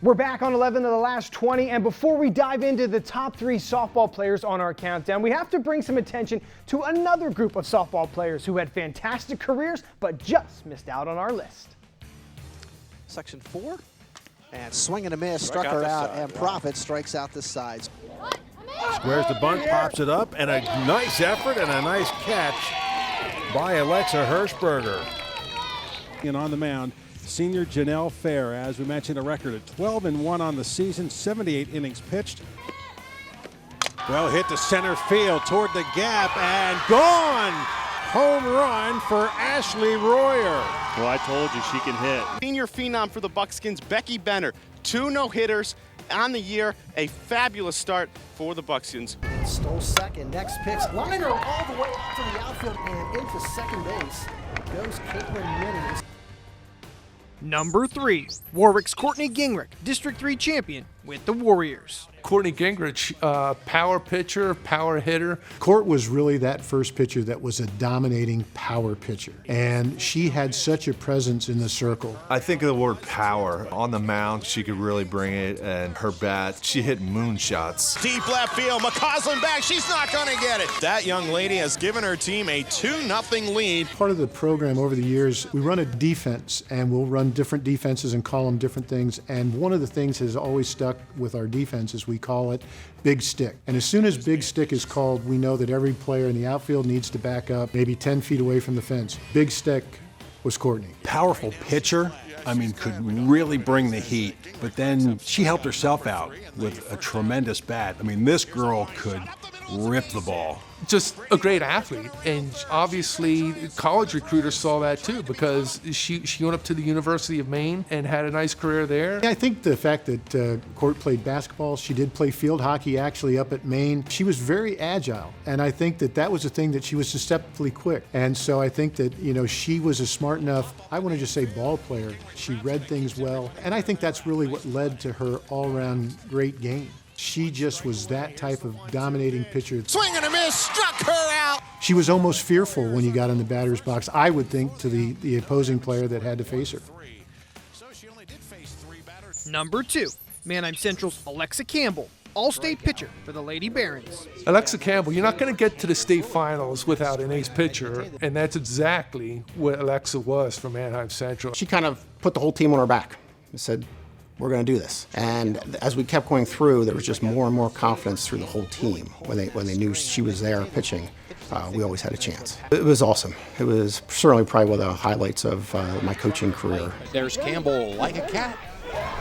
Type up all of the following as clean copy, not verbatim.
We're back on 11 of the last 20, and before we dive into the top 3 softball players on our countdown, we have to bring some attention to another group of softball players who had fantastic careers but just missed out on our list. Section 4, and swing and a miss, struck her out, and Profit strikes out the sides. Squares the bunt, pops it up, and a nice effort and a nice catch by Alexa Hirschberger. And on the mound, senior Janelle Fair, as we mentioned, a record of 12-1 on the season, 78 innings pitched. Well hit to center field toward the gap and gone! Home run for Ashley Royer. Well, I told you she can hit. Senior phenom for the Buckskins, Becky Benner. 2 no-hitters on the year. A fabulous start for the Buckskins. Stole second, next pitch, liner all the way out to the outfield and into second base. Goes Caitlin Minnings. Number 3, Warwick's Kourtney Gingrich, District 3 champion with the Warriors. Kourtney Gingrich, power pitcher, power hitter. Court was really that first pitcher that was a dominating power pitcher, and she had such a presence in the circle. I think of the word power. On the mound, she could really bring it, and her bat, she hit moonshots. Deep left field, McCausland back, she's not going to get it. That young lady has given her team a 2-0 lead. Part of the program over the years, we run a defense, and we'll run different defenses and call them different things, and one of the things has always stuck with our defense is we call it big stick. And as soon as big stick is called, we know that every player in the outfield needs to back up maybe 10 feet away from the fence. Big stick was Kourtney. Powerful pitcher, could really bring the heat, but then she helped herself out with a tremendous bat. This girl could rip the ball. Just a great athlete, and obviously college recruiters saw that too because she went up to the University of Maine and had a nice career there. I think the fact that Court played basketball, she did play field hockey actually up at Maine. She was very agile, and I think that was a thing that she was deceptively quick. And so I think that, she was a smart enough, I want to just say ball player. She read things well, and I think that's really what led to her all-around great game. She just was that type of dominating pitcher. Swing and a miss, struck her out. She was almost fearful when you got in the batter's box, I would think, to the opposing player that had to face her. Number 2, Manheim Central's Alexa Campbell, All-State pitcher for the Lady Barons. Alexa Campbell, you're not going to get to the state finals without an ace pitcher, and that's exactly what Alexa was for Manheim Central. She kind of put the whole team on her back and said, we're going to do this. And as we kept going through, there was just more and more confidence through the whole team. When they knew she was there pitching, we always had a chance. It was awesome. It was certainly probably one of the highlights of my coaching career. There's Campbell like a cat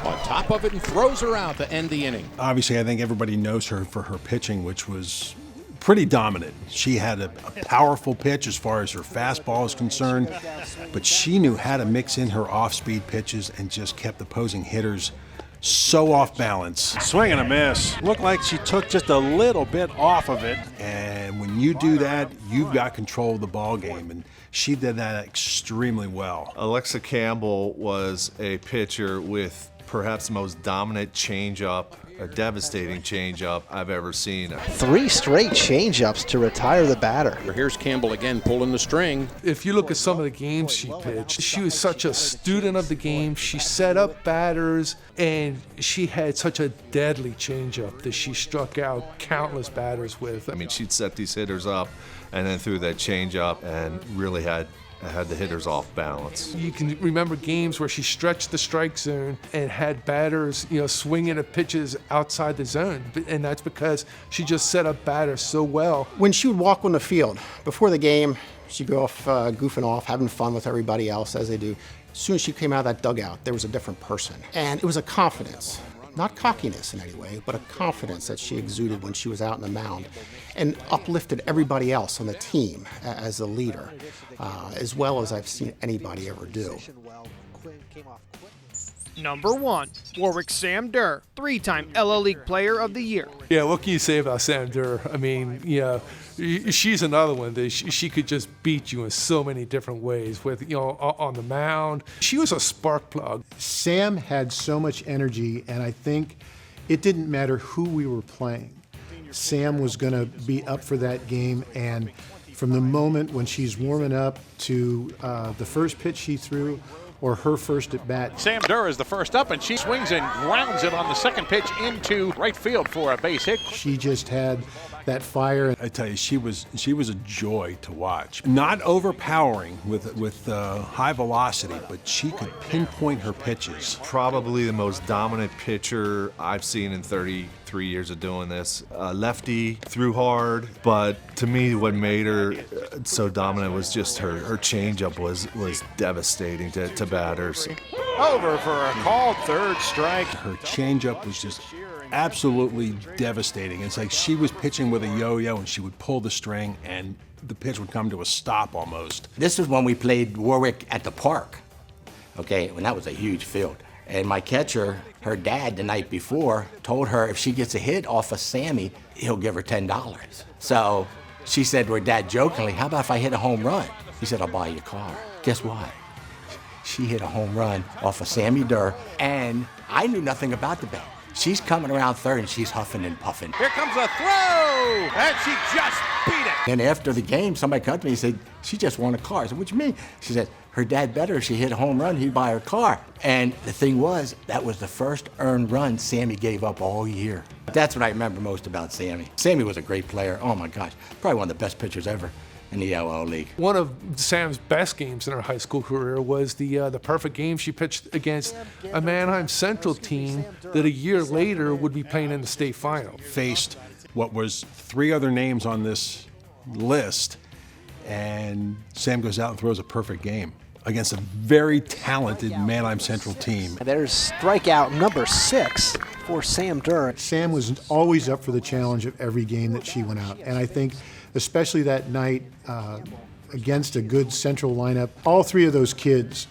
on top of it and throws her out to end the inning. Obviously, I think everybody knows her for her pitching, which was pretty dominant. She had a powerful pitch as far as her fastball is concerned, but she knew how to mix in her off-speed pitches and just kept opposing hitters so off balance. Swing and a miss. Looked like she took just a little bit off of it, and when you do that, you've got control of the ball game, and she did that extremely well. Alexa Campbell was a pitcher with perhaps the most dominant changeup, a devastating changeup I've ever seen. 3 straight changeups to retire the batter. Here's Campbell again pulling the string. If you look at some of the games she pitched, she was such a student of the game. She set up batters, and she had such a deadly changeup that she struck out countless batters with. She'd set these hitters up and then threw that changeup and really had the hitters off balance. You can remember games where she stretched the strike zone and had batters, swinging at pitches outside the zone, and that's because she just set up batters so well. When she would walk on the field, before the game, she'd go off goofing off, having fun with everybody else as they do. As soon as she came out of that dugout, there was a different person. And it was a confidence. Not cockiness in any way, but a confidence that she exuded when she was out on the mound and uplifted everybody else on the team as a leader, as well as I've seen anybody ever do. Number 1, Warwick's Sam Durr, 3-time LL League Player of the Year. Yeah, what can you say about Sam Durr? She's another one that she could just beat you in so many different ways with, on the mound. She was a spark plug. Sam had so much energy, and I think it didn't matter who we were playing. Sam was going to be up for that game, and from the moment when she's warming up to the first pitch she threw, or her first at bat. Amdur is the first up, and she swings and grounds it on the second pitch into right field for a base hit. She just had that fire. I tell you, she was a joy to watch. Not overpowering with high velocity, but she could pinpoint her pitches. Probably the most dominant pitcher I've seen in 33 years of doing this. Lefty, threw hard, but to me what made her so dominant was just her changeup was devastating to batters. Over for a called third strike. Her changeup was just absolutely devastating. It's like she was pitching with a yo-yo and she would pull the string and the pitch would come to a stop almost. This is when we played Warwick at the park, okay, when that was a huge field. And my catcher, her dad the night before, told her if she gets a hit off of Sammy, he'll give her $10. So she said to her dad jokingly, how about if I hit a home run? He said, I'll buy you a car. Guess what? She hit a home run off of Sammy Durr, and I knew nothing about the bat. She's coming around third, and she's huffing and puffing. Here comes a throw, and she just beat it. And after the game, somebody come to me and said, she just won a car. I said, what you mean? She said, her dad bet her if she hit a home run, he'd buy her a car. And the thing was, that was the first earned run Sammy gave up all year. That's what I remember most about Sammy. Sammy was a great player. Oh, my gosh. Probably one of the best pitchers ever in the LL League. One of Sam's best games in her high school career was the perfect game she pitched against a Mannheim Central team that a year later would be playing in the state final. Faced what was 3 other names on this list, and Sam goes out and throws a perfect game against a very talented Mannheim Central team. There's strikeout number 6 for Sam Durr. Sam was always up for the challenge of every game that she went out, and I think especially that night against a good Central lineup, all 3 of those kids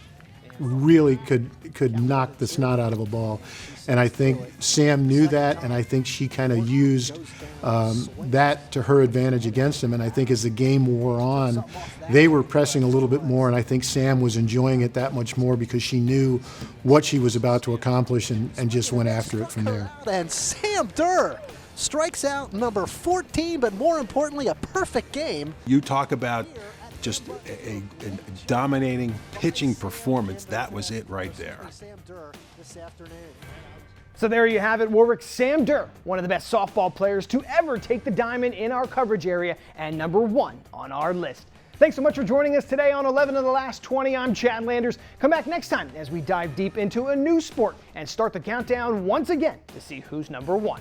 really could knock the snot out of a ball. And I think Sam knew that, and I think she kind of used that to her advantage against him. And I think as the game wore on, they were pressing a little bit more, and I think Sam was enjoying it that much more because she knew what she was about to accomplish and just went after it from there. And Sam Durr strikes out number 14, but more importantly, a perfect game. You talk about just a dominating pitching performance. That was it right there. So there you have it, Warwick's Sam Durr, one of the best softball players to ever take the diamond in our coverage area and number 1 on our list. Thanks so much for joining us today on 11 of the Last 20. I'm Chad Landers. Come back next time as we dive deep into a new sport and start the countdown once again to see who's number 1.